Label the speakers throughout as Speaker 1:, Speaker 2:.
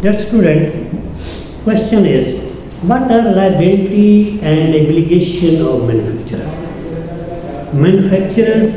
Speaker 1: Dear student, question is, what are liability and obligation of manufacturer? Manufacturers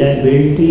Speaker 1: liability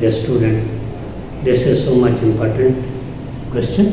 Speaker 1: Dear student, this is so much important question.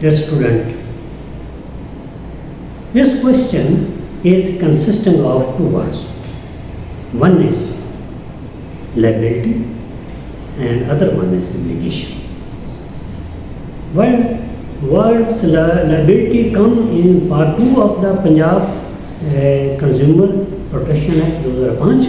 Speaker 1: Dear student, this question is consisting of two words. One is liability and other one is obligation. Well, words liability come in part 2 of the Punjab Consumer Protection Act 2005.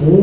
Speaker 1: 4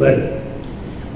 Speaker 1: 12.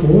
Speaker 1: 4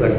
Speaker 1: 12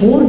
Speaker 1: 4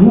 Speaker 1: 2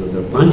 Speaker 1: 2005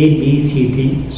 Speaker 1: ABCD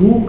Speaker 1: 2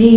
Speaker 1: 3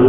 Speaker 1: 1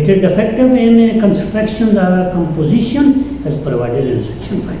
Speaker 1: it is defective in construction or composition as provided in section 5.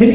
Speaker 1: 3,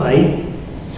Speaker 1: 5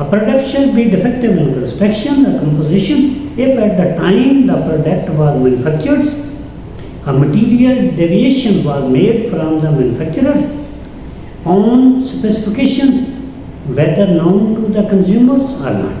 Speaker 1: a product shall be defective in construction or composition if at the time the product was manufactured a material deviation was made from the manufacturer on specifications whether known to the consumers or not.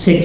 Speaker 1: 6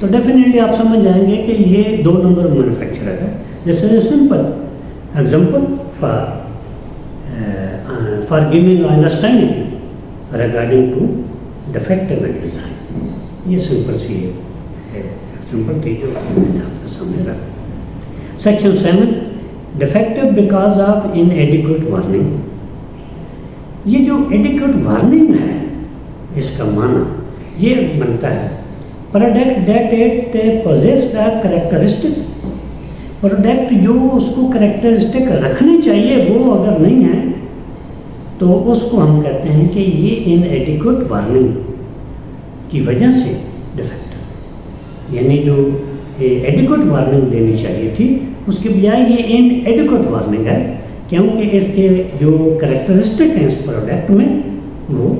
Speaker 1: تو definitely آپ سمجھ جائیں گے کہ یہ 2 نمبر manufacturer ہے. This is a simple example for giving understanding regarding to defective and design. یہ سمپل سی ایگزامپل تھی جو میں نے آپ کے سامنے رکھا. Section 7 defective because of inadequate warning. یہ جو ایڈیکویٹ وارننگ ہے اس کا معنی یہ بنتا ہے product that it possessed a characteristic. Product جو اس کو کریکٹرسٹک رکھنی چاہیے وہ اگر نہیں ہے تو اس کو ہم کہتے ہیں کہ یہ ان ایڈیکویٹ وارننگ کی وجہ سے ڈیفیکٹ ہے. یعنی جو ایڈیکویٹ وارننگ دینی چاہیے تھی اس کے بجائے یہ ان ایڈیکویٹ وارننگ ہے کیونکہ اس کے جو کریکٹرسٹک ہیں اس پروڈکٹ میں وہ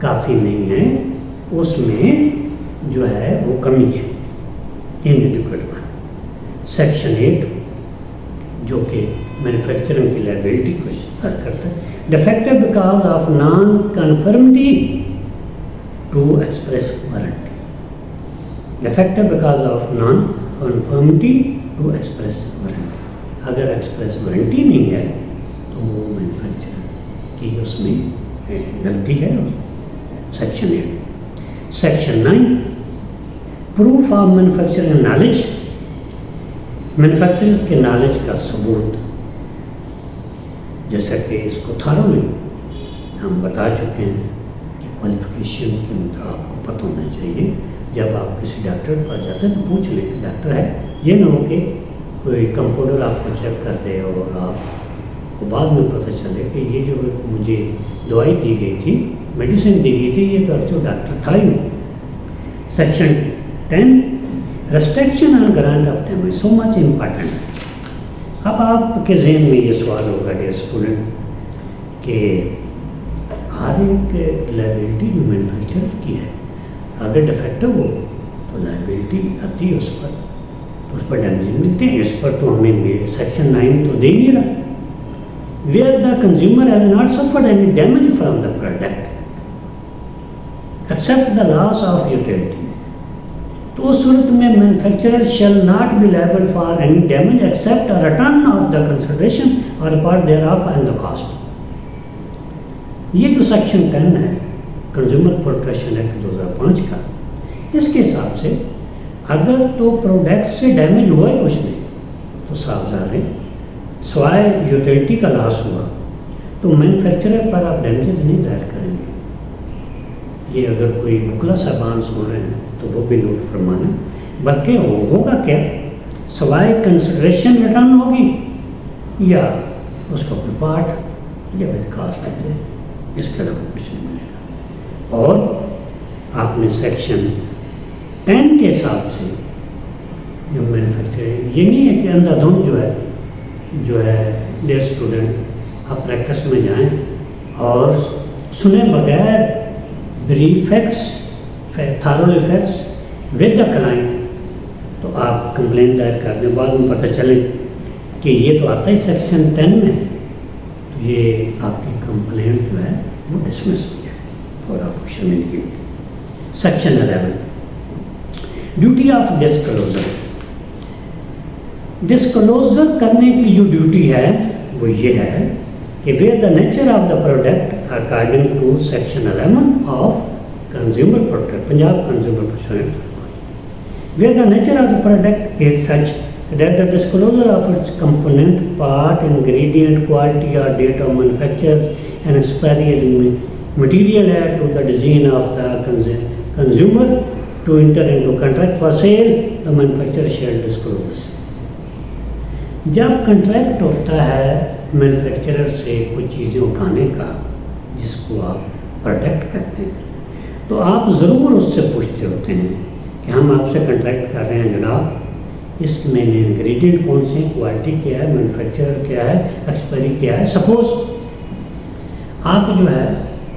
Speaker 1: کافی نہیں ہے, اس میں جو ہے وہ کمی ہے. Inadequate warning. سیکشن 8 جو کہ مینوفیکچرنگ کی لائبلٹی کو فرق کرتا ہے defective because of non conformity to express warranty. Defective because of non conformity to express warranty. اگر ایکسپریس وارنٹی نہیں ہے تو وہ مینوفیکچرر کی اس میں غلطی ہے. Section 8. Section 9 proof of manufacturing knowledge. Manufacturers کے نالج کا ثبوت, جیسا کہ اس کو تھارولی ہم بتا چکے ہیں کہ کوالیفیکیشن کے مطابق آپ کو پتہ ہونا چاہیے. جب آپ کسی ڈاکٹر کے پاس جاتے ہیں تو پوچھ لیں کہ ڈاکٹر ہے, یہ نہ ہو کہ کوئی کمپاؤنڈر آپ کو چیک کر دے اور آپ کو بعد میں پتہ چلے کہ یہ جو مجھے دوائی دی گئی تھی, میڈیسن دی گئی تھی, یہ تو جو ڈاکٹر تھا ہی نہیں. Section 10 restriction and grant of damage. So much important. اب آپ کے ذہن میں یہ سوال ہوگا ڈیئر اسٹوڈنٹ کہ ہر ایک لائبلٹی جو مینوفیکچر کی ہے اگر ڈیفیکٹو ہو تو لائبلٹی آتی ہے اس پر ڈیمیج ملتے ہیں. اس پر تو ہمیں سیکشن 9 تو دے ہی نہیں رہا. Where the consumer has not suffered any damage from the product except the loss of utility. تو اس صورت میں manufacturer shall not be liable for any damage except return of the consideration or part thereof and the cost. یہ جو section 10 ہے consumer protection act 2005 کا, اس کے حساب سے اگر تو پروڈکٹ سے ڈیمیج ہوا ہی کچھ نہیں تو صاف ظاہر ہے سوائے یوٹیلٹی کا لاس ہوا تو مینوفیکچرر پر آپ ڈیمیجز نہیں دائر کریں گے. یہ اگر کوئی وکلا صاحبان سن رہے ہیں تو وہ بھی نوٹ فرمانا. بلکہ وہ ہوگا کیا, سوائے کنسیڈریشن ریٹرن ہوگی یا اس کا کوئی پارٹ یا ود کاسٹ ہے, اس کے علاوہ کچھ نہیں ملے گا. اور آپ نے سیکشن 10 کے حساب سے جو مینوفیکچرنگ, یہ نہیں ہے کہ اندھا دھند جو ہے ڈیئر اسٹوڈنٹ آپ پریکٹس میں جائیں اور سنے بغیر brief facts thorough facts with the client تو آپ کمپلین دائر کر دیں. بعد میں پتہ چلے کہ یہ تو آتا ہی سیکشن 10 میں, تو یہ آپ کی کمپلینٹ جو ہے وہ ڈسمس ہو جائے اور آپ کو شامل کی. Section 11 duty of disclosure. Disclosure کرنے کی جو ڈیوٹی ہے وہ یہ ہے کہ where the nature of the product according to section 11 of consumer protect, Punjab consumer protection. Where the nature of the product is such that the disclosure of its component, part, ingredient, quality or date of manufacture and expiry is material to the decision of the consumer to enter into contract for sale, the manufacturer shall disclose. جب contract ہوتا ہے manufacturer سے کچھ چیزیں اٹھانے کا جس کو آپ پروڈکٹ کہتے ہیں تو آپ ضرور اس سے پوچھتے ہوتے ہیں کہ ہم آپ سے کنٹریکٹ کر رہے ہیں جناب, اس میں انگریڈینٹ کون سے ہیں, کوالٹی کیا ہے, مینوفیکچرر کیا ہے, ایکسپائری کیا ہے. سپوز آپ جو ہے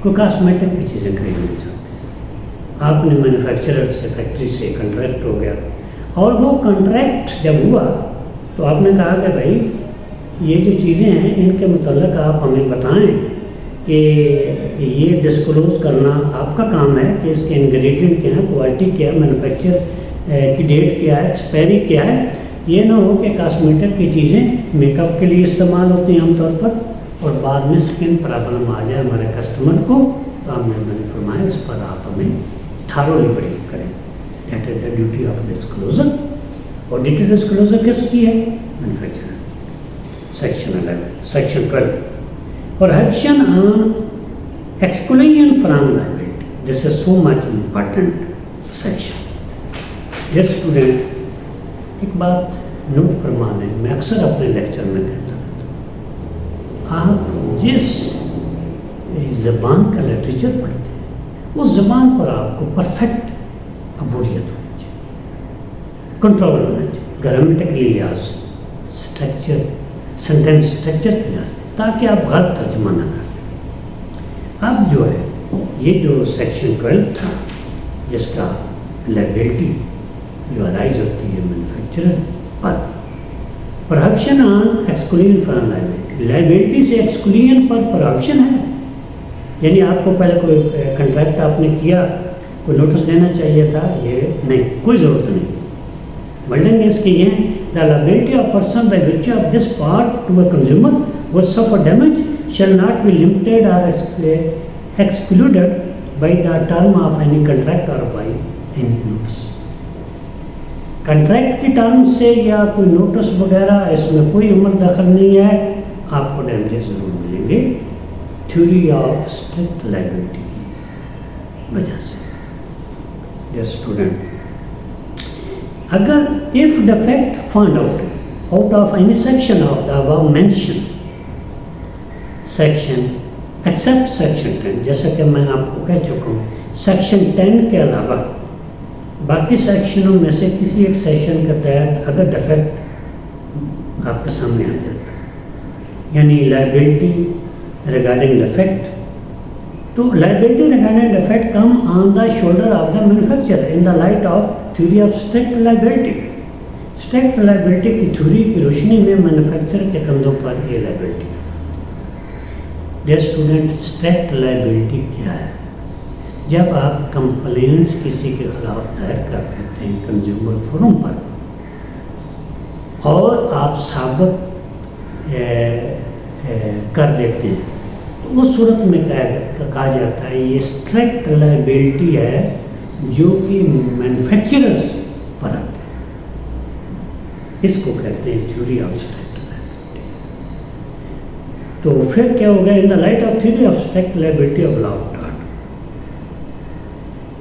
Speaker 1: کوئی کاسمیٹک کی چیزیں خریدنا چاہتے ہیں, آپ نے مینوفیکچرر سے فیکٹری سے کنٹریکٹ ہو گیا اور وہ کنٹریکٹ جب ہوا تو آپ نے کہا کہ بھائی یہ جو چیزیں ہیں ان کے متعلق آپ ہمیں بتائیں کہ یہ ڈسکلوز کرنا آپ کا کام ہے کہ اس کے انگریڈینٹ کیا ہے، کوالٹی کیا ہے، مینوفیکچر کی ڈیٹ کیا ہے، ایکسپائری کیا ہے. یہ نہ ہو کہ کاسمیٹک کی چیزیں میک اپ کے لیے استعمال ہوتی ہیں عام طور پر اور بعد میں اسکن پرابلم آ جائے ہمارے کسٹمر کو، تو ہم نے فرمایا اس پر آپ ہمیں تھارولی بریف کریں. That is the duty of disclosure. اور ڈیوٹی ڈسکلوزر کس کی ہے؟ Manufacturer. Section 11 section 12 prohibition on exclusion from liability. This is so much important section. Dear student, ایک بات نوٹ فرما لیں، میں اکثر اپنے لیکچر میں کہتا ہوں، آپ جس زبان کا لٹریچر پڑھتے ہیں اس زبان پر آپ کو پرفیکٹ عبوریت ہونی چاہیے، کنٹرول ہونا چاہیے، گرامیٹیکلی لحاظ سے، اسٹرکچر، سینٹینس اسٹرکچر کے لحاظ سے، تاکہ آپ غلط ترجمہ نہ کریں. اب جو ہے یہ جو سیکشن 12 تھا جس کا لائبلٹی جو ارائز ہوتی ہے مینوفیکچرر پر، prohibition on exclusion from liability, liability سے ایکسکلوژن پر پروہیبشن ہے. یعنی آپ کو پہلے کوئی کنٹریکٹ آپ نے کیا، کوئی نوٹس دینا چاہیے تھا، یہ نہیں، کوئی ضرورت نہیں. ورڈنگ اس کی یہ ہے، the liability of person by virtue of this part to a consumer would suffer damage shall not be limited or excluded by the term of any contract or by any notice. Contract کی term سے یا کوئی notice وغیرہ اس میں کوئی عمل دخل نہیں ہے، آپ کو ڈیمیجز ضرور ملیں گے تھیوری آف اسٹرکٹ لائبلٹی کی وجہ سے. ڈیئر اسٹوڈنٹ، اگر if defect found out of any section of the above mentioned section except section 10، جیسا کہ میں آپ کو کہہ چکا ہوں سیکشن 10 کے علاوہ باقی سیکشنوں میں سے کسی ایک سیکشن کے تحت اگر ڈیفیکٹ آپ کے سامنے آ جاتا ہے، یعنی لائبلٹی ریگارڈنگ ڈیفیکٹ، تو liability regarding defect come on the shoulder of the manufacturer in the light of theory of strict liability. Strict liability کی تھیوری کی روشنی میں مینوفیکچرر کے کندھوں پر یہ liability. Dear student, strict liability کیا ہے؟ جب آپ کمپلینس کسی کے خلاف دائر کر دیتے ہیں کنزیومر فورم پر اور آپ ثابت کر دیتے ہیں، تو اس صورت میں کہا جاتا ہے یہ اسٹرکٹ لائبلٹی ہے جو کہ مینوفیکچررز پر آتے ہیں. اس کو کہتے ہیں تھیوری آف اسٹرکٹ لائبلٹی. تو پھر کیا ہوگا؟ In the light of theory of strict liability of law of ٹاٹ،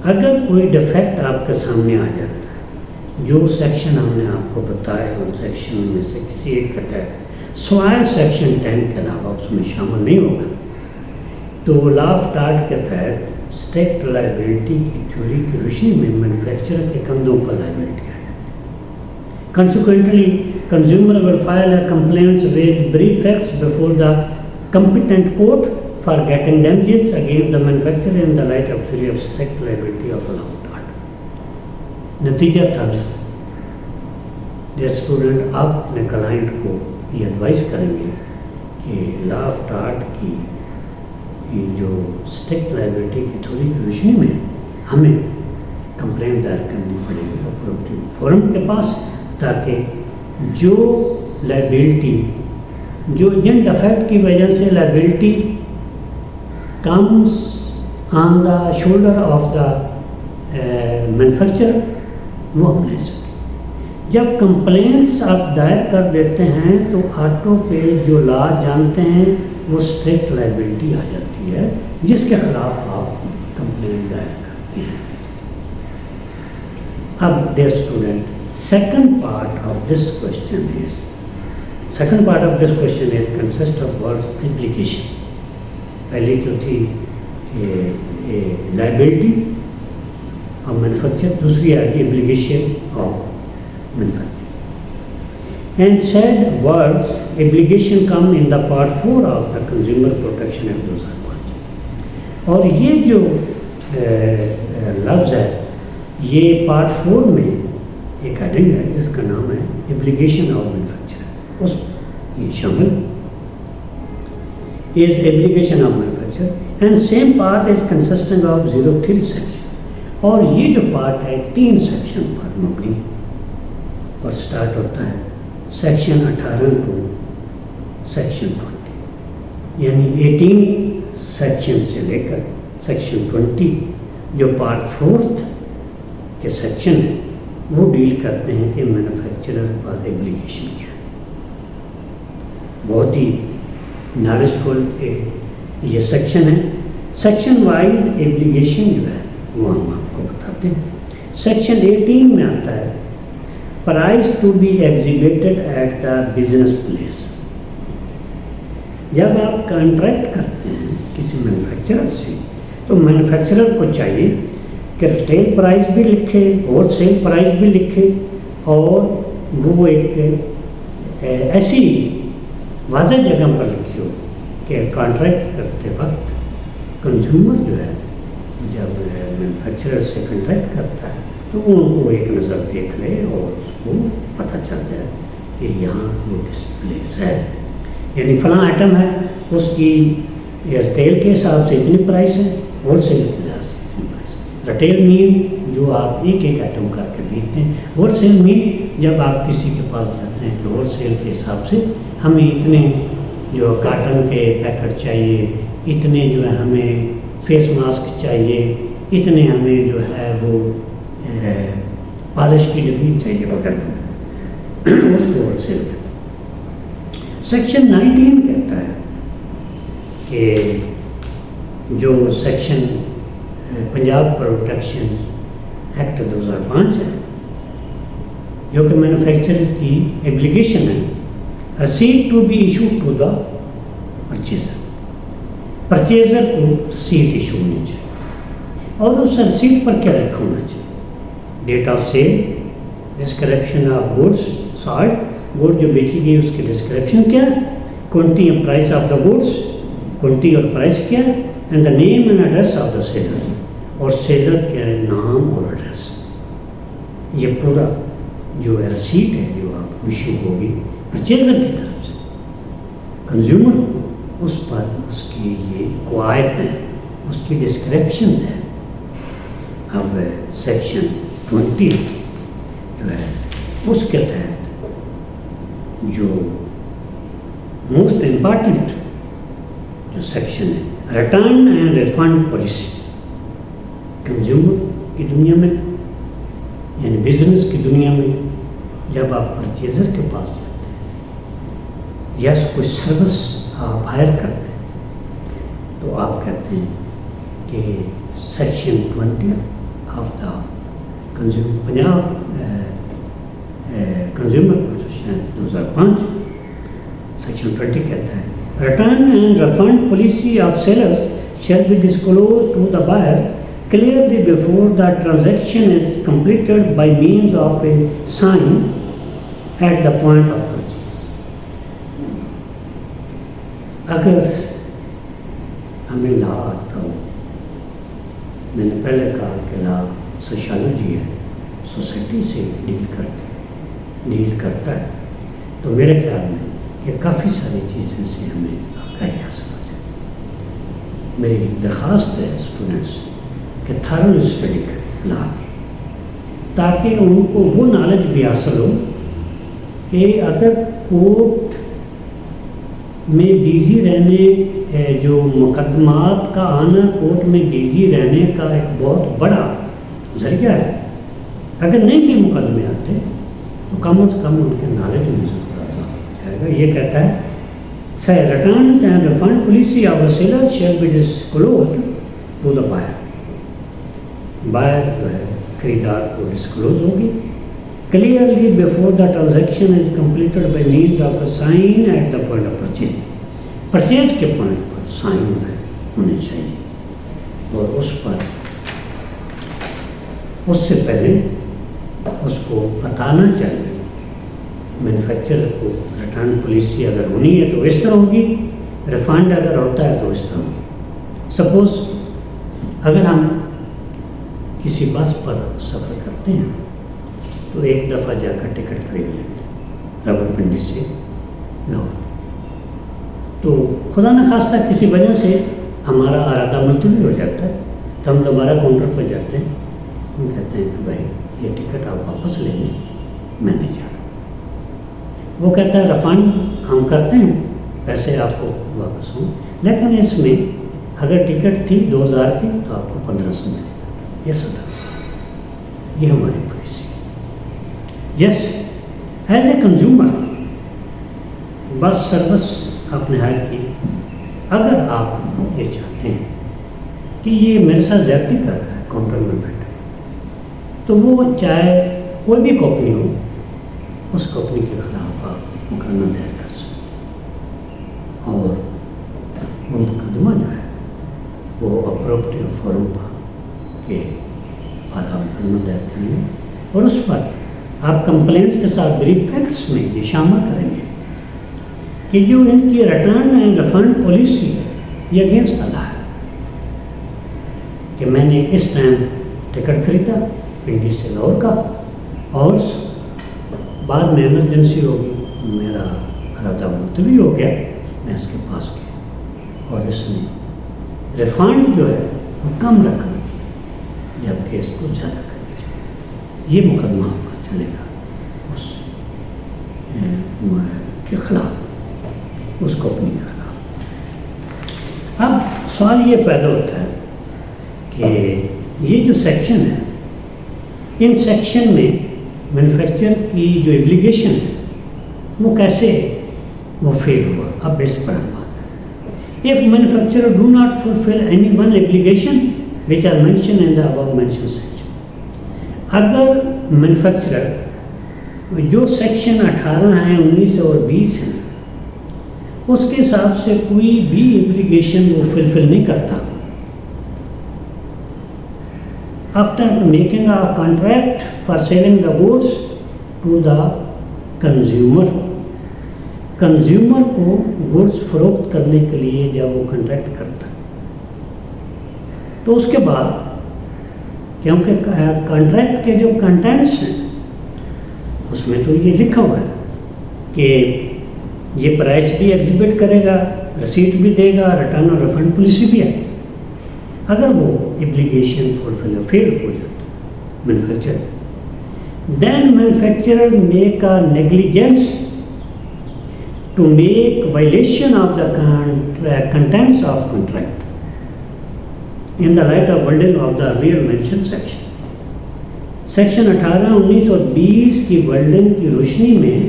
Speaker 1: اگر کوئی ڈیفیکٹ آپ کے سامنے آ جاتا ہے جو سیکشن ہم نے آپ کو بتایا ان سیکشن میں سے کسی ایک کا تحت سوائے سیکشن 10 کے علاوہ اس میں شامل نہیں ہوگا، تو لا آف ٹاٹ کے تحت اسٹرکٹ لائبلٹی کی تھیوری کی روشنی میں مینوفیکچرر کے کندھوں پر لائبلٹی آ جاتی ہے. Consequently, consumer will file a complaint with brief facts before the competent court for getting damages against the manufacturer in the light of theory of strict liability of the law of tort. نتیجہ تھا dear student, آپ اپنے client کو یہ advise کریں گے کہ law of tarot کی جو اسٹرکٹ لائبلٹی کی تھیوری کی روشنی میں ہمیں کمپلین دائر کرنی پڑے گی اپروپریٹ فورم کے پاس، تاکہ جو لائبلٹی جو جن ڈیفیکٹ کی وجہ سے liability comes on the shoulder of the manufacturer وہ ہم لے سکیں. جب کمپلینس آپ دائر کر دیتے ہیں تو آٹو پہ جو لا جانتے ہیں وہ اسٹرکٹ لائبلٹی آ جاتی ہے جس کے خلاف آپ کمپلین دائر کرتے ہیں. اب dear student, second part of this question is consist of words obligation. پہلی تو تھی liability of manufacturer، دوسری آ گئی obligation of manufacturer. And said words obligation come in the part 4 of the Consumer Protection Act 2005. اور یہ جو لفظ ہے یہ پارٹ 4 میں ایک ہیڈنگ ہے جس کا نام ہے ایبلیگیشن آف مینوفیکچرر. اس یہ شامل is obligation of manufacturer manufacture, and same part is consisting of 03 section. اور یہ جو پارٹ ہے 3 سیکشن پر مبنی اور سٹارٹ ہوتا ہے سیکشن 18 ٹو سیکشن 20، یعنی 18 سیکشن سے لے کر سیکشن 20 جو پارٹ 4 کے سیکشن ہے وہ ڈیل کرتے ہیں کہ مینوفیکچرر پر ایبلیگیشن کیا ہے. بہت ہی نالجفل یہ سیکشن ہے. سیکشن وائز ایبلیگیشن جو ہے وہ ہم آپ کو بتاتے ہیں. سیکشن 18 میں آتا ہے price to be exhibited at the business place. جب آپ کانٹریکٹ کرتے ہیں کسی مینوفیکچرر سے تو مینوفیکچرر کو چاہیے کہ ریٹیل پرائز بھی لکھے، ہول سیل پرائز بھی لکھے، اور وہ ایک ایسی واضح جگہ پر لکھی ہو کہ کانٹریکٹ کرتے وقت کنزیومر جو ہے جب مینوفیکچرر سے کانٹریکٹ کرتا ہے تو ان کو ایک نظر دیکھ لے اور اس کو پتہ چل جائے کہ یہاں وہ ڈسپلیس ہے، یعنی فلاں آئٹم ہے اس کی ریٹیل کے حساب سے اتنی پرائس ہے، ہول سیل کے لحاظ سے اتنی پرائس ہے. ریٹیل مین جو آپ ایک ایک آئٹم کر کے بیچتے ہیں، ہول سیل مین جب آپ کسی کے پاس جاتے ہیں کہ ہول سیل کے حساب سے ہمیں اتنے جو کاٹن کے پیکٹ چاہیے، اتنے جو ہے ہمیں فیس ماسک چاہیے، اتنے ہمیں جو ہے وہ پالش کی ڈبی چاہیے وغیرہ، اس کو ہول سیل. سیکشن 19 کہتا ہے کہ جو سیکشن پنجاب پروٹیکشن ایکٹ 2005 ہے جو کہ مینوفیکچرر کی ایبلیگیشن ہے، receipt to be issue to the purchaser. Purchaser کو رسیٹ ایشو ہونی چاہیے اور اس رسیٹ پر کیا لکھا ہونا چاہیے؟ Date of sale, description of goods sold, good جو بیچی گئی اس کی ڈسکرپشن کیا، quantity and price of the goods, quantity اور پرائس کیا، and the name and address of the seller, اور سیلر کے نام اور ایڈریس. یہ پورا جو رسیٹ ہے جو آپ کو ایشو ہوگی پرچیزر کی طرف سے کنزیومر کو، اس پر اس کی یہ قواعد ہیں، اس کی ڈسکرپشنز ہیں. اب سیکشن 20 جو ہے اس کے تحت جو موسٹ امپارٹنٹ جو سیکشن ہے return and refund policy. Consumer کی دنیا میں یعنی بزنس کی دنیا میں جب آپ پرچیزر کے پاس جاتے ہیں یا کوئی سروس آپ ہائر کرتے ہیں تو آپ کہتے ہیں کہ section 20 of the Punjab consumer protection 2005 section 20 کہتا ہے return and refund policy of sellers shall be disclose to the buyer clearly before the transaction is completed by means of a sign at the point of purchase. اگر ہمیں لا آتا ہو، میں نے پہلے کہا کہ لا سوشالوجی ہے، سوسائٹی سے ڈیل کرتا ہے، تو میرے خیال میں کہ کافی ساری چیزیں سے ہمیں آگاہی حاصل ہو جائے. میری درخواست ہے اسٹوڈنٹس کہ تھارل اسٹڈی کریں لا کی، تاکہ ان کو وہ نالج بھی حاصل ہو کہ اگر کورٹ میں بیزی رہنے، جو مقدمات کا آنا کورٹ میں بیزی رہنے کا ایک بہت بڑا ذریعہ ہے، اگر نہیں بھی مقدمے آتے تو کم از کم ان کے نالج میں ضرور اضافہ ہو جائے گا. یہ کہتا ہے returns and refund policy of the seller shall be disclosed to the buyer. Buyer جو ہے خریدار کو ڈسکلوز ہوگی clearly before the transaction is completed by means of a sign at the point of purchase. Purchase کے point پر sign ہونے چاہیے اور اس پر اس سے پہلے اس کو بتانا چاہیے مینوفیکچرر کو. ریٹرن پالیسی اگر ہونی ہے تو اس طرح ہوگی، ریفنڈ اگر ہوتا ہے تو اس طرح ہوگی. سپوز اگر ہم کسی بس پر سفر کرتے ہیں تو ایک دفعہ جا کر ٹکٹ خرید لیتے ہیں راولپنڈی سے لاہور، تو خدا نخواستہ کسی وجہ سے ہمارا ارادہ ملتوی ہو جاتا ہے تو ہم دوبارہ کاؤنٹر پہ جاتے ہیں، ہم کہتے ہیں کہ بھائی یہ ٹکٹ آپ واپس لے لیں، میں نہیں جا رہا۔ وہ کہتا ہے ریفنڈ ہم کرتے ہیں، پیسے آپ کو واپس ہوں، لیکن اس میں اگر ٹکٹ تھی 2000 کی تو آپ کو 1500 ملے گا یا 1700۔ یہ ہماری پالیسی ہے۔ یس، ایز اے کنزیومر بس سروس آپ نے ہائر کی، اگر آپ یہ چاہتے ہیں کہ یہ میرے ساتھ زیادتی کر رہا ہے کاؤنٹر میں بیٹھے، تو وہ چاہے کوئی بھی کمپنی ہو، اس کمپنی کے خلاف آپ مقدمہ دائر کر سکتے ہیں، اور وہ مقدمہ جو ہے وہ اپروپریٹ فورم کے بعد آپ مقدمہ دائر کریں گے، اور اس پر آپ کمپلینٹ کے ساتھ بریف فیکٹس میں یہ شامل کریں گے کہ جو ان کی ریٹرن اینڈ ریفنڈ پالیسی ہے یہ اگینسٹ اللہ ہے، کہ میں نے اس ٹائم ٹکٹ خریدا پنڈی سے لاہور کا، اور بعد میں ایمرجنسی ہوگی، میرا ارادہ ملتوی ہو گیا، میں اس کے پاس گیا اور اس نے ریفنڈ جو ہے وہ کم رقم کی جبکہ اس کو زیادہ کرنی چاہیے، یہ مقدمہ آپ کا چلے گا اس کے خلاف، اس کمپنی کے خلاف۔ اب سوال یہ پیدا ہوتا ہے کہ یہ جو سیکشن ہے، ان سیکشن میں مینوفیکچر کی جو ایبلیگیشن ہے وہ کیسے وہ فیل ہوا، اب اس پر ہم بات کریں۔ If manufacturer do not fulfill any one obligation which are mentioned in the above mentioned section، اگر مینوفیکچرر جو سیکشن 18 ہیں، 19 اور 20 ہیں، اس کے حساب سے کوئی بھی ایبلیگیشن وہ فلفل نہیں کرتا، after making a contract for selling the goods to the consumer، consumer کو گڈس فروخت کرنے کے لیے جب وہ کنٹریکٹ کرتا ہے تو اس کے بعد، کیونکہ کانٹریکٹ کے جو کنٹینٹس ہیں اس میں تو یہ لکھا ہوا ہے کہ یہ پرائس بھی ایگزیبٹ کرے گا، رسیٹ بھی دے گا، ریٹرن اور ریفنڈ پالیسی بھی ہے۔ اگر وہ ایبلیگیشن فلفل فیل ہو جاتا manufacture, then manufacturer make a negligence to make violation of the contents of contract in the light of wording of the earlier mentioned section۔ Section 18، 19 اور 20 کی wording کی روشنی میں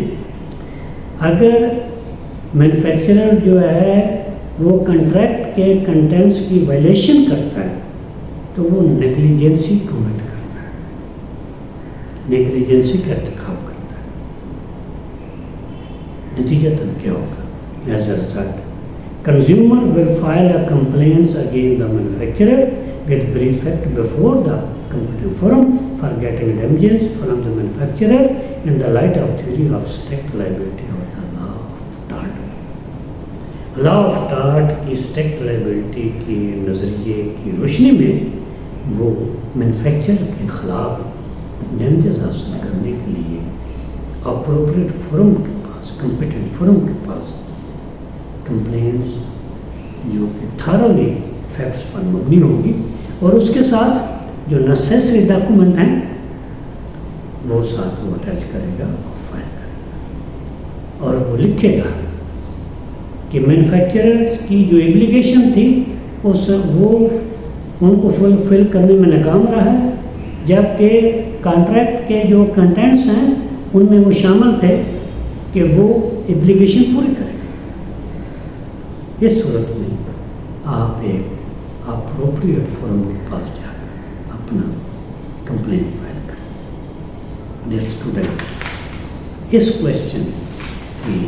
Speaker 1: اگر مینوفیکچرر جو ہے وہ کنٹریکٹ کے کنٹینٹس کی وائلیشن کرتا ہے تو وہ نیگلیجنسی کمٹ کرتا ہے، نیگلیجنسی کا ارتکاب کرتا ہے۔ نتیجتاً کیا ہوگا؟ As a result consumer will file a complaints against the manufacturer with brief fact before the competent forum for getting damages from the manufacturer in the light of theory of strict liability of the law of tort۔ Law of tarot کی اسٹیکٹ liability کی نظریے کی روشنی میں وہ manufacture کے خلاف damages حاصل کرنے کے لیے اپروپریٹ فورم کے پاس، کمپیٹنٹ فورم کے پاس کمپلینٹس جو کہ تھارلی فیکٹس پر مبنی ہوگی اور اس کے ساتھ جو نیسیسری ڈاکومنٹ ہیں وہ ساتھ وہ اٹیچ کرے گا اور فائل کرے گا، اور وہ لکھے گا کہ مینوفیکچررز کی جو ایبلیگیشن تھی وہ ان کو فلفل کرنے میں ناکام رہا ہے، جبکہ کانٹریکٹ کے جو کنٹینٹس ہیں ان میں وہ شامل تھے کہ وہ ایبلیگیشن پوری کرے گا۔ اس صورت میں آپ ایک اپروپریٹ فورم کے پاس جا کر اپنا کمپلین فائل کریں۔ ڈیئر اسٹوڈنٹ، اس کوشچن کی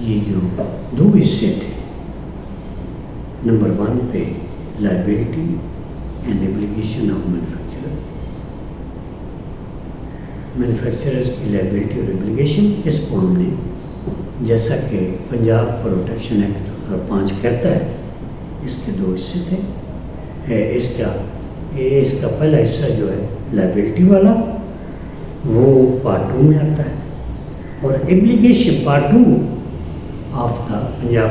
Speaker 1: یہ جو دو حصے تھے، نمبر 1 پہ لائبلٹی اینڈ ایبلیگیشن آف مینوفیکچررز کی لائبلٹی اور ایبلیگیشن، اس کو ہم نے جیسا کہ پنجاب پروٹیکشن ایکٹ 2005 کہتا ہے اس کے 2 حصے تھے۔ اس کا پہلا حصہ جو ہے لائبلٹی والا وہ پارٹ 2 میں آتا ہے، اور ایبلیگیشن پارٹ 2 آف دا پنجاب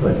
Speaker 1: 12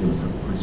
Speaker 1: 2005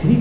Speaker 1: 3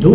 Speaker 1: 2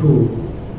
Speaker 1: 2